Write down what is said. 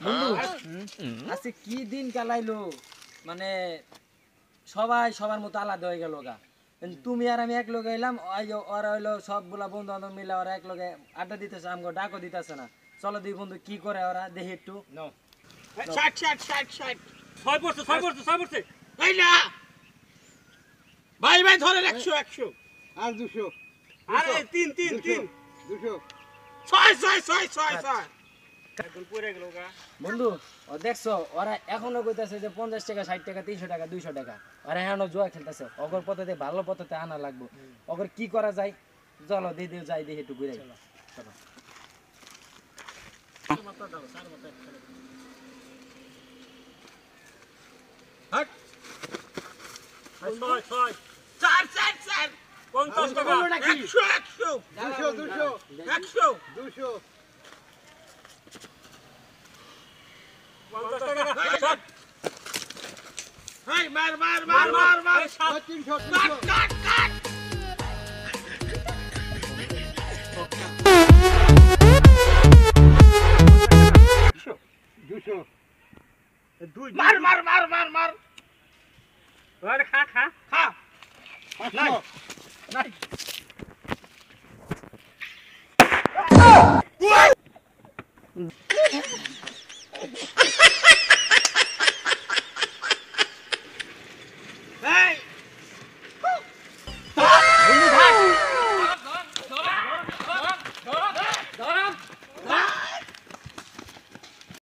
বন্ধু আজকে কি দিন কালাইলো মানে সবাই সবার মতো আলাদা হয়ে গেল গা তুমি আর আমি এক লগে এলাম ওরা হইলো সবগুলা বন্ধু বান্ধব মিলে ওরা এক লগে আড্ডা দিতেছে আমাকে ডাকও দিতেছে না চলো দুই বন্ধু কি করে ওরা দেখি একটু ভাই ভাই ধরেন 100 আর 200 আরে 3 200 6 বন্ধু ও দেখছো ওরা এখনো কইতাছে যে 50 টাকা 60 টাকা 300 টাকা 200 টাকা ওরা এখনো জুয়া খেলতেছে অগর পথে ভালো পথে আনা লাগবে অগর কি করা যায় চলো দিদি যাই দেখি একটু ঘুরে চলো হট 4 50 টাকা 100 200 50 টাকা হাই মার 300 কাট মার আরে খা নাই